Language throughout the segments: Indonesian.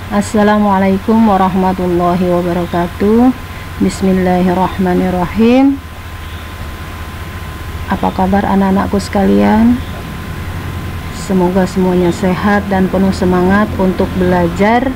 Assalamualaikum warahmatullahi wabarakatuh. Bismillahirrahmanirrahim. Apa kabar anak-anakku sekalian? Semoga semuanya sehat dan penuh semangat untuk belajar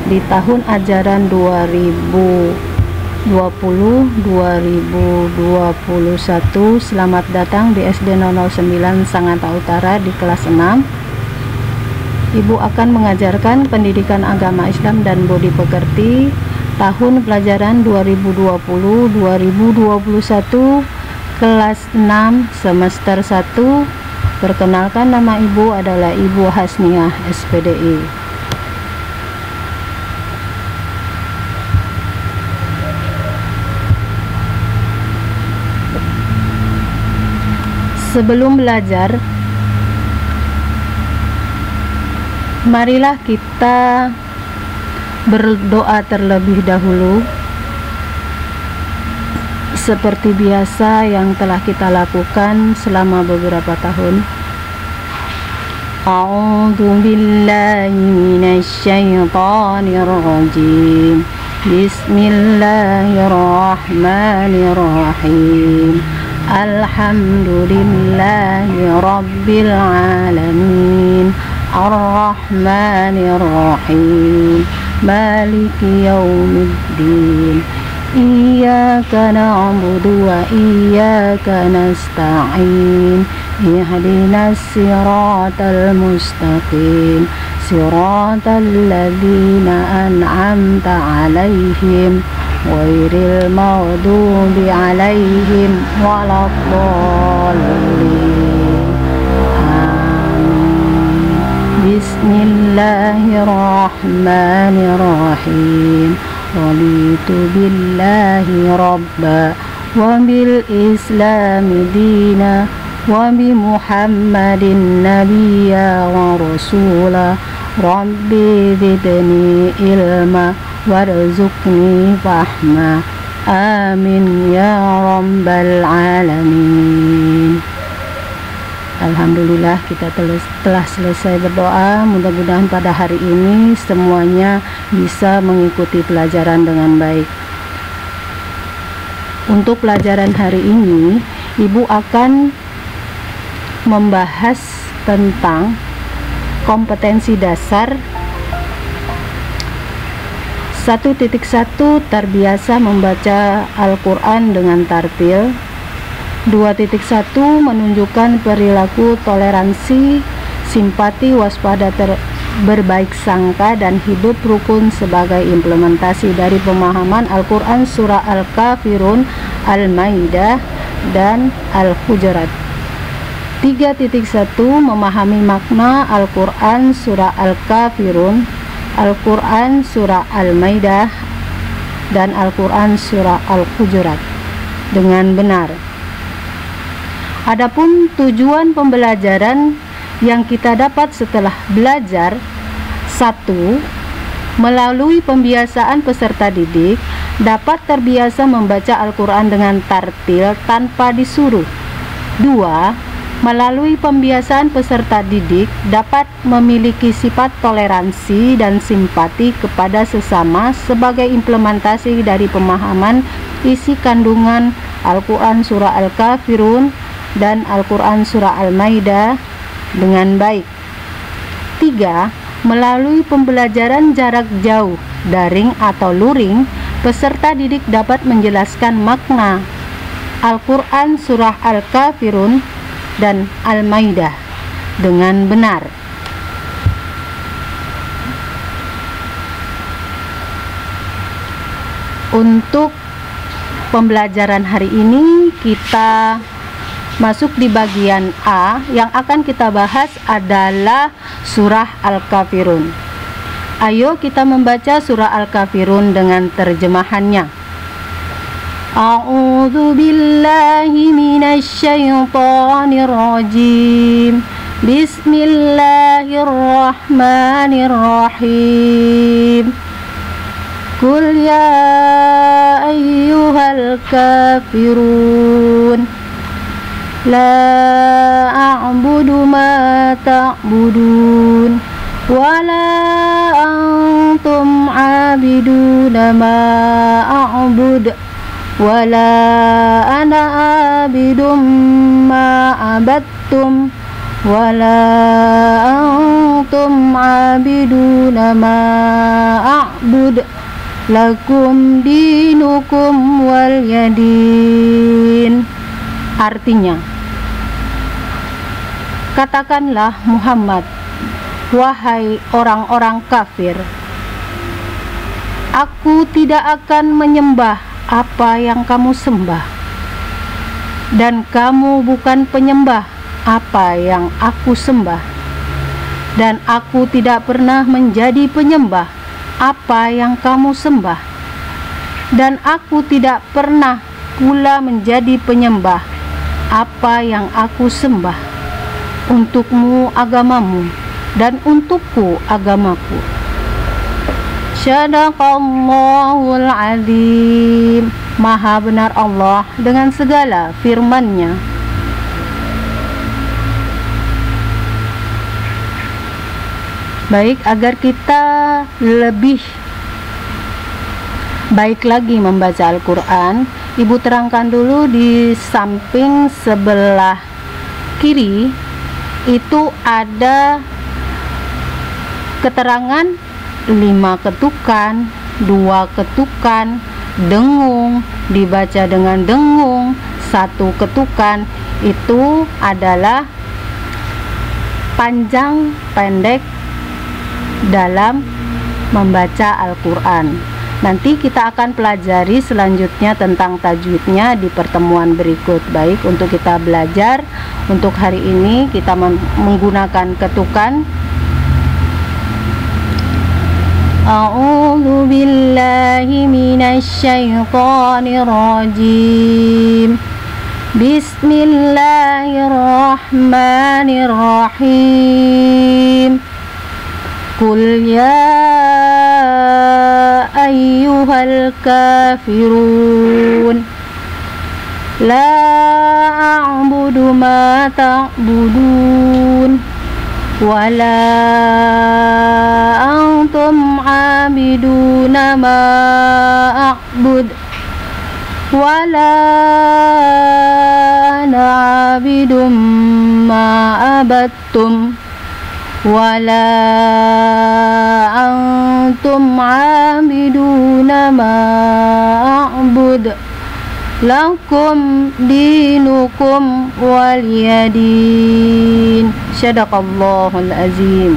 di tahun ajaran 2020-2021. Selamat datang di SD 009 Sangatta Utara di kelas 6. Ibu akan mengajarkan pendidikan agama Islam dan budi pekerti tahun pelajaran 2020-2021 kelas 6 semester 1. Perkenalkan, nama ibu adalah Ibu Hasniah SPDI. Sebelum belajar, marilah kita berdoa terlebih dahulu seperti biasa yang telah kita lakukan selama beberapa tahun. A'udzu billahi minasy syaithanir rajim. Bismillahirrahmanirrahim. Alhamdulillahi rabbil alamin. Ar-Rahmanir-Rahim. Maliki yaumiddin. Iyyaka na'budu wa iyyaka nasta'in. Ihdinas siratal mustaqim. Siratal ladzina an'amta 'alaihim ghairil maghdubi 'alaihim waladdallin. Bismillahirrahmanirrahim. Raditu billahi rabba wa bil islami dina wa bi muhammadin nabiyya wa rasula. Rabbi zidni ilma warzuqni fahma. Amin ya rabbal alamin. Alhamdulillah, kita telah selesai berdoa. Mudah-mudahan pada hari ini semuanya bisa mengikuti pelajaran dengan baik. Untuk pelajaran hari ini, Ibu akan membahas tentang kompetensi dasar 1.1 terbiasa membaca Al-Quran dengan tartil. 2.1 menunjukkan perilaku toleransi, simpati, waspada, berbaik sangka, dan hidup rukun sebagai implementasi dari pemahaman Al-Quran Surah Al-Kafirun, Al-Maidah, dan Al-Hujurat. 3.1 memahami makna Al-Quran Surah Al-Kafirun, Al-Quran Surah Al-Maidah, dan Al-Quran Surah Al-Hujurat dengan benar. Adapun tujuan pembelajaran yang kita dapat setelah belajar: 1. Melalui pembiasaan peserta didik dapat terbiasa membaca Al-Quran dengan tartil tanpa disuruh. 2. Melalui pembiasaan peserta didik dapat memiliki sifat toleransi dan simpati kepada sesama sebagai implementasi dari pemahaman isi kandungan Al-Quran Surah Al-Kafirun dan Al-Quran Surah Al-Maidah dengan baik. 3. Melalui pembelajaran jarak jauh, daring atau luring, peserta didik dapat menjelaskan makna Al-Quran Surah Al-Kafirun dan Al-Maidah dengan benar. Untuk pembelajaran hari ini kita masuk di bagian A. Yang akan kita bahas adalah surah Al-Kafirun. Ayo kita membaca surah Al-Kafirun dengan terjemahannya. A'udzu billahi minasy syaithanir rajim. Bismillahirrahmanirrahim. Qul ya ayyuhal kafirun La a'budu ma ta'budun Wala abiduna ma a'bud wala ana abidum ma abattum wala antum abiduna ma a'bud lakum dinukum wal yadin. Artinya, katakanlah Muhammad, wahai orang-orang kafir, aku tidak akan menyembah apa yang kamu sembah, dan kamu bukan penyembah apa yang aku sembah, dan aku tidak pernah menjadi penyembah apa yang kamu sembah, dan aku tidak pernah pula menjadi penyembah apa yang aku sembah. Untukmu agamamu dan untukku agamaku. Syadaqallahul azim. Maha benar Allah dengan segala firman-Nya. Baik, agar kita lebih baik lagi membaca Al-Quran, Ibu terangkan dulu di samping sebelah kiri itu ada keterangan 5 ketukan, 2 ketukan, dengung, dibaca dengan dengung, 1 ketukan. Itu adalah panjang pendek dalam membaca Al-Quran. Nanti kita akan pelajari selanjutnya tentang tajwidnya di pertemuan berikut. Baik, untuk kita belajar untuk hari ini kita menggunakan ketukan. A'udzu billahi minasy syaithanir rajim. Bismillahirrahmanirrahim. Qul ya ayyuhal kafirun la a'budu ma ta'budun wala antum 'abiduna ma a'bud wala ana 'abidum ma abattum wala antum 'abiduna ma a'bud lakum dinukum waliyadin. Syadaqallahul azim.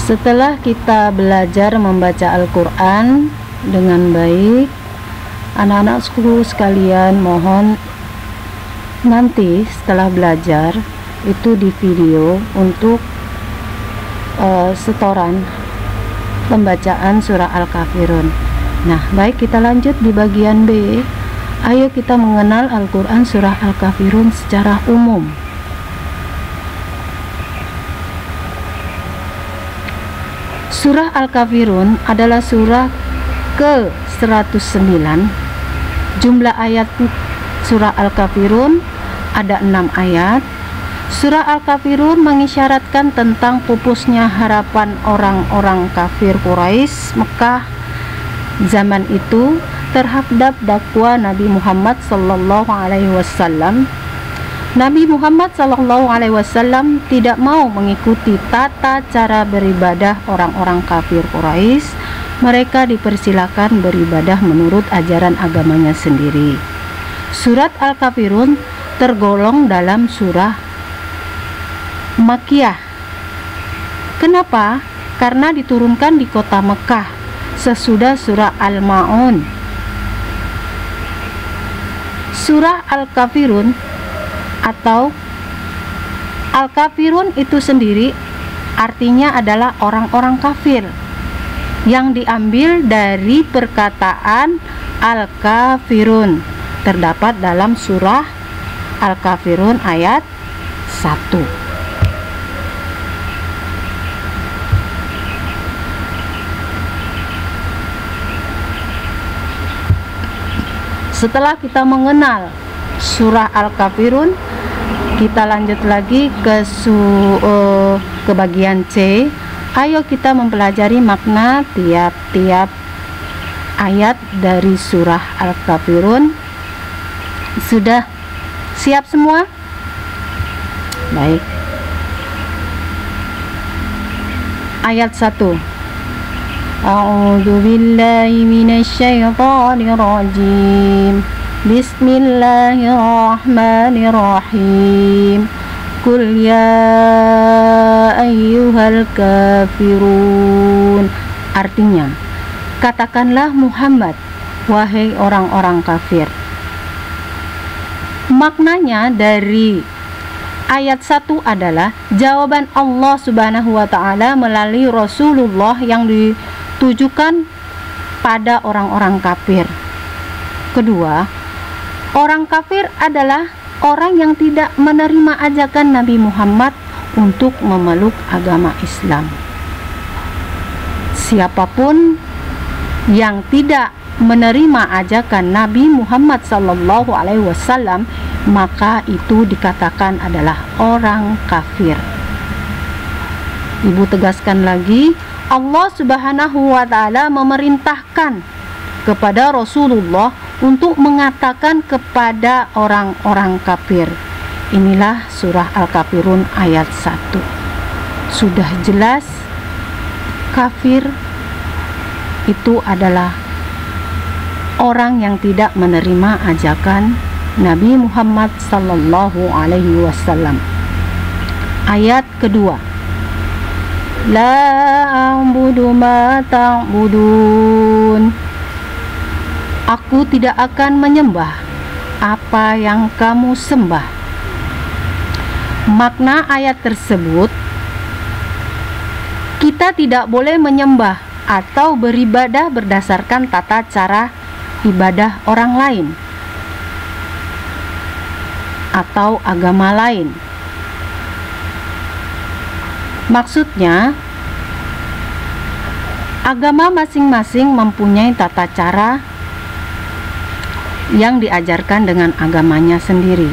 Setelah kita belajar membaca Al-Quran dengan baik, anak-anakku sekalian, mohon nanti setelah belajar itu di video untuk setoran pembacaan surah Al-Kafirun. Nah, baik, kita lanjut di bagian B. Ayo kita mengenal Al-Quran surah Al-Kafirun secara umum. Surah Al-Kafirun adalah surah ke-109. Jumlah ayat surah Al-Kafirun ada 6 ayat. Surah Al-Kafirun mengisyaratkan tentang pupusnya harapan orang-orang kafir Quraisy Mekah zaman itu terhadap dakwah Nabi Muhammad SAW. Nabi Muhammad SAW tidak mau mengikuti tata cara beribadah orang-orang kafir Quraisy. Mereka dipersilakan beribadah menurut ajaran agamanya sendiri. Surat Al-Kafirun tergolong dalam surah Makkiyah. Kenapa? Karena diturunkan di kota Mekah sesudah surah Al-Ma'un. Surah Al-Kafirun atau Al-Kafirun itu sendiri artinya adalah orang-orang kafir, yang diambil dari perkataan Al-Kafirun, terdapat dalam surah Al-Kafirun ayat 1. Setelah kita mengenal surah Al-Kafirun, kita lanjut lagi ke bagian C. Ayo kita mempelajari makna tiap-tiap ayat dari surah Al-Kafirun. Sudah siap semua? Baik. Ayat 1. A'udzu billahi minasyaitonir rajim. Bismillahirrahmanirrahim. Qul ya ayyuhal kafirun. Artinya, katakanlah Muhammad, wahai orang-orang kafir. Maknanya dari ayat 1 adalah jawaban Allah Subhanahu wa ta'ala melalui Rasulullah yang ditujukan pada orang-orang kafir. Kedua, orang kafir adalah orang yang tidak menerima ajakan Nabi Muhammad untuk memeluk agama Islam. Siapapun yang tidak menerima ajakan Nabi Muhammad SAW, maka itu dikatakan adalah orang kafir. Ibu tegaskan lagi, Allah Subhanahu wa ta'ala memerintahkan kepada Rasulullah untuk mengatakan kepada orang-orang kafir. Inilah surah Al-Kafirun ayat 1. Sudah jelas kafir itu adalah orang yang tidak menerima ajakan Nabi Muhammad sallallahu alaihi wasallam. Ayat kedua. La a'budu ma ta'budun. Aku tidak akan menyembah apa yang kamu sembah. Makna ayat tersebut, kita tidak boleh menyembah atau beribadah berdasarkan tata cara ibadah orang lain atau agama lain. Maksudnya, agama masing-masing mempunyai tata cara yang diajarkan dengan agamanya sendiri.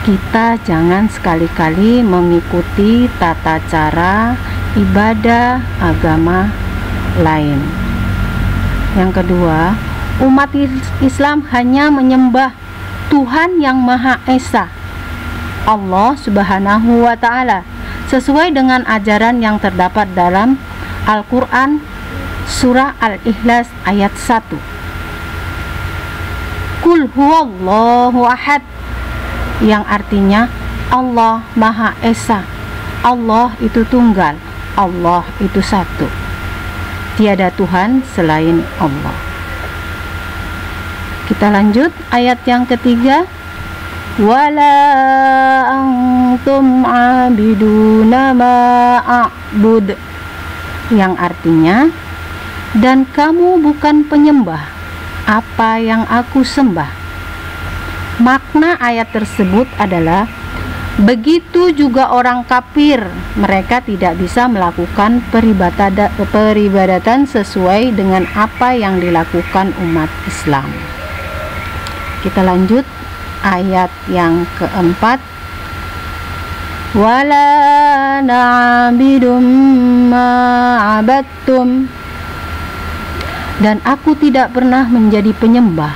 Kita jangan sekali-kali mengikuti tata cara ibadah agama lain. Yang kedua, umat Islam hanya menyembah Tuhan yang Maha Esa, Allah Subhanahu wa ta'ala, sesuai dengan ajaran yang terdapat dalam Al-Quran surah Al-Ikhlas ayat 1. Qul huwallahu ahad, yang artinya Allah Maha Esa, Allah itu tunggal, Allah itu satu, tiada Tuhan selain Allah. Kita lanjut ayat yang ketiga. Wala antum abiduna ma a'bud, yang artinya dan kamu bukan penyembah apa yang aku sembah. Makna ayat tersebut adalah begitu juga orang kafir, mereka tidak bisa melakukan peribadatan sesuai dengan apa yang dilakukan umat Islam. Kita lanjut ayat yang keempat. Wala na'bidum ma'abattum, dan aku tidak pernah menjadi penyembah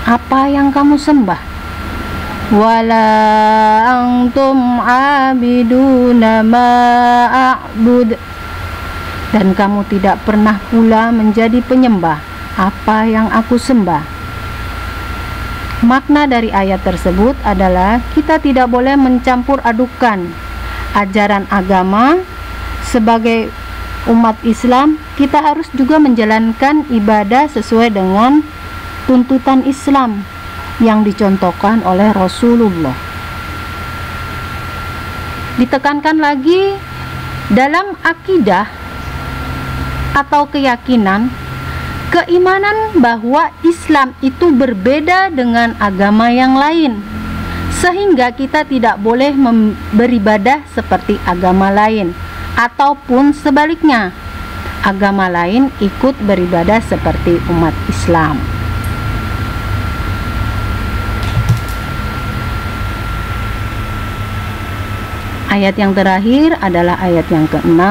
apa yang kamu sembah. Wala antum abiduna ma'abud, dan kamu tidak pernah pula menjadi penyembah apa yang aku sembah. Makna dari ayat tersebut adalah kita tidak boleh mencampur adukan ajaran agama. Sebagai umat Islam, kita harus juga menjalankan ibadah sesuai dengan tuntutan Islam yang dicontohkan oleh Rasulullah. Ditekankan lagi, dalam akidah atau keyakinan, keimanan bahwa Islam itu berbeda dengan agama yang lain, sehingga kita tidak boleh beribadah seperti agama lain, ataupun sebaliknya, agama lain ikut beribadah seperti umat Islam. Ayat yang terakhir adalah ayat yang ke-6.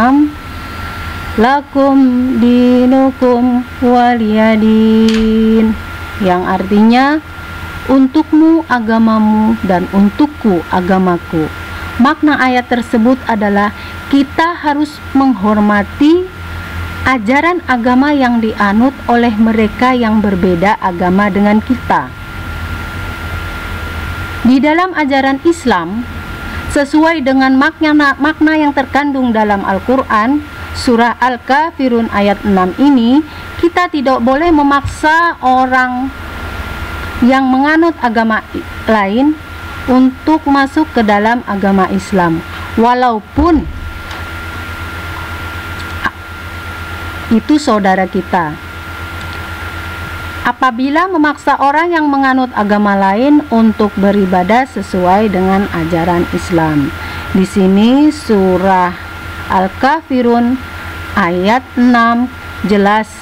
Lakum dinukum waliyadin, yang artinya untukmu agamamu dan untukku agamaku. Makna ayat tersebut adalah kita harus menghormati ajaran agama yang dianut oleh mereka yang berbeda agama dengan kita. Di dalam ajaran Islam, sesuai dengan makna yang terkandung dalam Al-Quran, surah Al-Kafirun ayat 6 ini, kita tidak boleh memaksa orang yang menganut agama lain untuk masuk ke dalam agama Islam, walaupun itu saudara kita. Apabila memaksa orang yang menganut agama lain untuk beribadah sesuai dengan ajaran Islam. Di sini surah Al-Kafirun ayat 6 jelas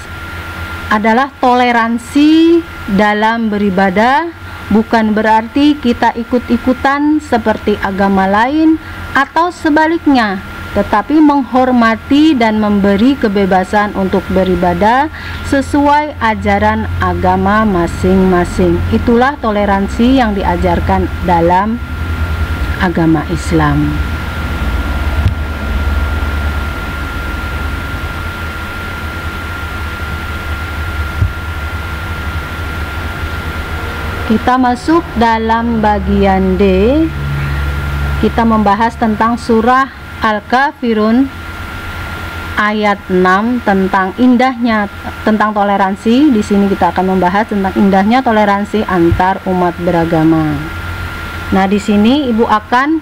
adalah toleransi dalam beribadah, bukan berarti kita ikut-ikutan seperti agama lain atau sebaliknya, tetapi menghormati dan memberi kebebasan untuk beribadah sesuai ajaran agama masing-masing. Itulah toleransi yang diajarkan dalam agama Islam. Kita masuk dalam bagian D. Kita membahas tentang surah Al-Kafirun ayat 6 tentang indahnya, tentang toleransi. Di sini kita akan membahas tentang indahnya toleransi antar umat beragama. Nah, di sini Ibu akan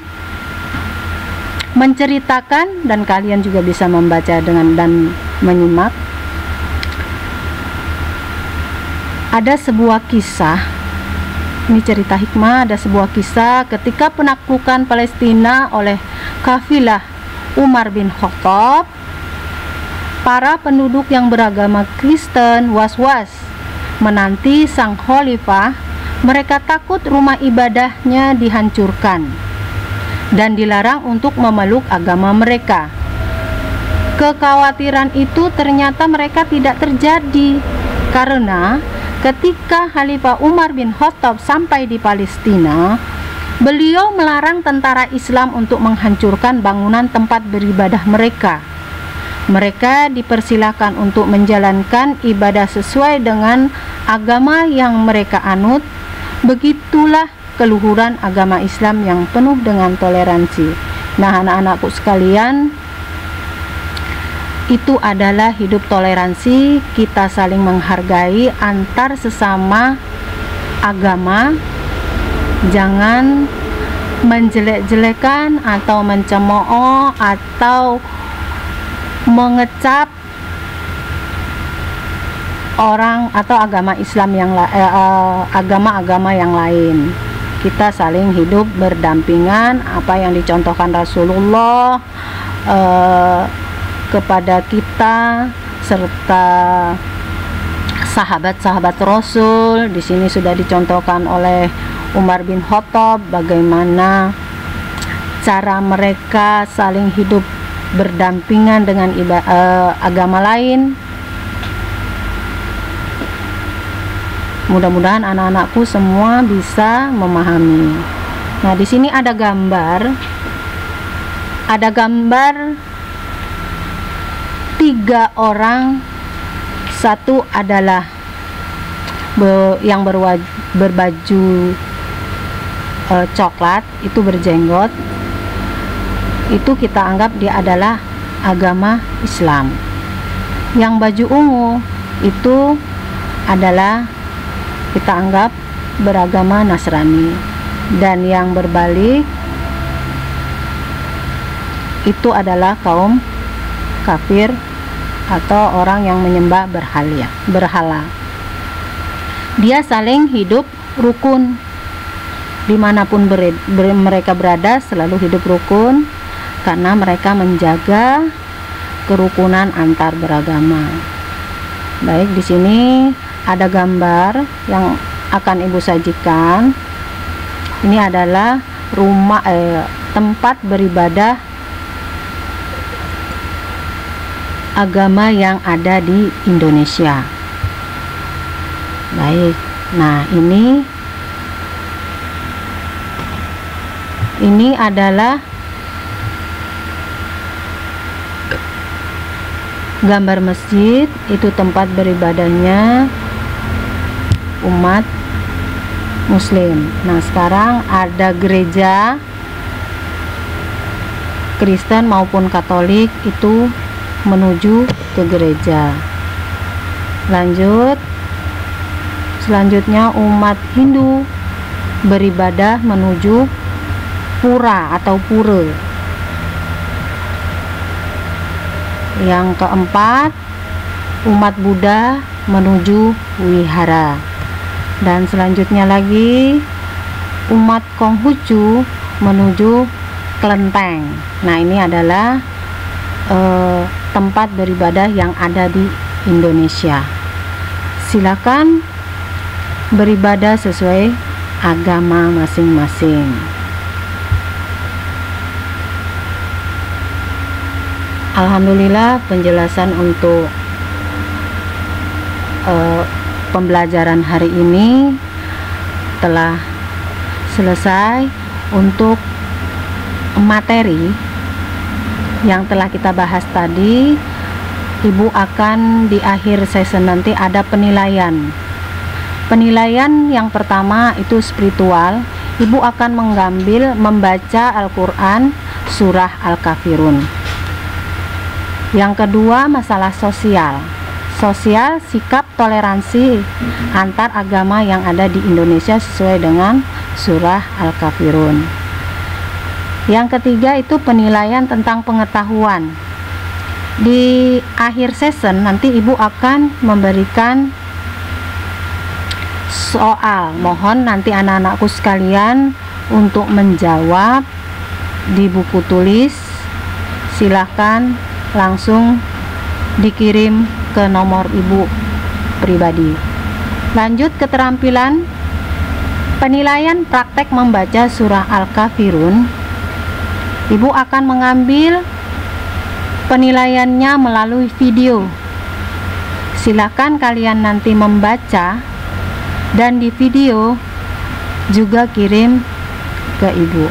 menceritakan, dan kalian juga bisa membaca dan menyimak. Ada sebuah kisah. Ini cerita hikmah. Ada sebuah kisah ketika penaklukan Palestina oleh kafilah Umar bin Khattab. Para penduduk yang beragama Kristen was-was menanti sang khalifah. Mereka takut rumah ibadahnya dihancurkan dan dilarang untuk memeluk agama mereka. Kekhawatiran itu ternyata mereka tidak terjadi, karena ketika Khalifah Umar bin Khattab sampai di Palestina, beliau melarang tentara Islam untuk menghancurkan bangunan tempat beribadah mereka. Mereka dipersilakan untuk menjalankan ibadah sesuai dengan agama yang mereka anut. Begitulah keluhuran agama Islam yang penuh dengan toleransi. Nah, anak-anakku sekalian, itu adalah hidup toleransi. Kita saling menghargai antar sesama agama. Jangan menjelek-jelekan atau mencemooh atau mengecap orang atau agama Islam yang agama-agama yang lain. Kita saling hidup berdampingan. Apa yang dicontohkan Rasulullah kepada kita serta sahabat-sahabat Rasul, di sini sudah dicontohkan oleh Umar bin Khattab bagaimana cara mereka saling hidup berdampingan dengan agama lain. Mudah-mudahan anak-anakku semua bisa memahami. Nah, di sini ada gambar. Ada gambar 3 orang. Satu adalah yang berbaju coklat, itu berjenggot. Itu kita anggap dia adalah agama Islam. Yang baju ungu itu adalah kita anggap beragama Nasrani. Dan yang berbalik itu adalah kaum kafir atau orang yang menyembah berhala. Dia saling hidup rukun. Dimanapun mereka berada selalu hidup rukun, karena mereka menjaga kerukunan antar beragama. Baik, di sini ada gambar yang akan Ibu sajikan. Ini adalah tempat beribadah agama yang ada di Indonesia. Baik, nah ini adalah gambar masjid, itu tempat beribadahnya umat Muslim. Nah, sekarang ada gereja Kristen maupun Katolik itu menuju ke gereja. Selanjutnya umat Hindu beribadah menuju pura atau pura. Yang keempat, umat Buddha menuju wihara. Dan selanjutnya lagi umat Konghucu menuju kelenteng. Nah, ini adalah tempat beribadah yang ada di Indonesia. Silakan beribadah sesuai agama masing-masing. Alhamdulillah, penjelasan untuk pembelajaran hari ini telah selesai. Untuk materi yang telah kita bahas tadi, Ibu akan di akhir session nanti ada penilaian. Penilaian yang pertama itu spiritual. Ibu akan membaca Al-Quran surah Al-Kafirun. Yang kedua, masalah sosial, sikap toleransi antar agama yang ada di Indonesia sesuai dengan surah Al-Kafirun. Yang ketiga itu penilaian tentang pengetahuan. Di akhir session nanti Ibu akan memberikan soal. Mohon nanti anak-anakku sekalian untuk menjawab di buku tulis. Silahkan langsung dikirim ke nomor Ibu pribadi. Lanjut keterampilan penilaian praktek membaca surah Al-Kafirun. Ibu akan mengambil penilaiannya melalui video. Silakan kalian nanti membaca dan di video juga kirim ke Ibu.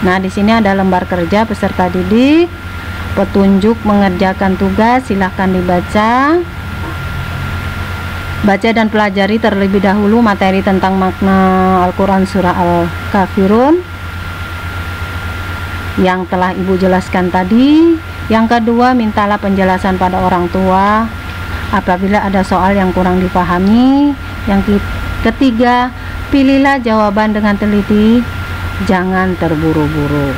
Nah, di sini ada lembar kerja peserta didik, petunjuk mengerjakan tugas, silahkan dibaca. Baca dan pelajari terlebih dahulu materi tentang makna Al-Quran surah Al-Kafirun yang telah Ibu jelaskan tadi. Yang kedua, mintalah penjelasan pada orang tua apabila ada soal yang kurang dipahami. Yang ketiga, pilihlah jawaban dengan teliti, jangan terburu-buru.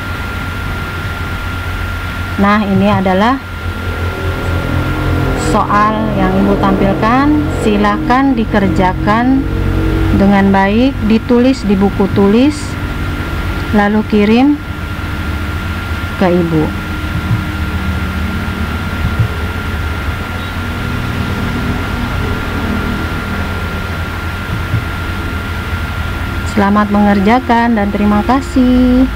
Nah, ini adalah soal yang Ibu tampilkan. Silakan dikerjakan dengan baik, ditulis di buku tulis, lalu kirim ke Ibu. Selamat mengerjakan dan terima kasih.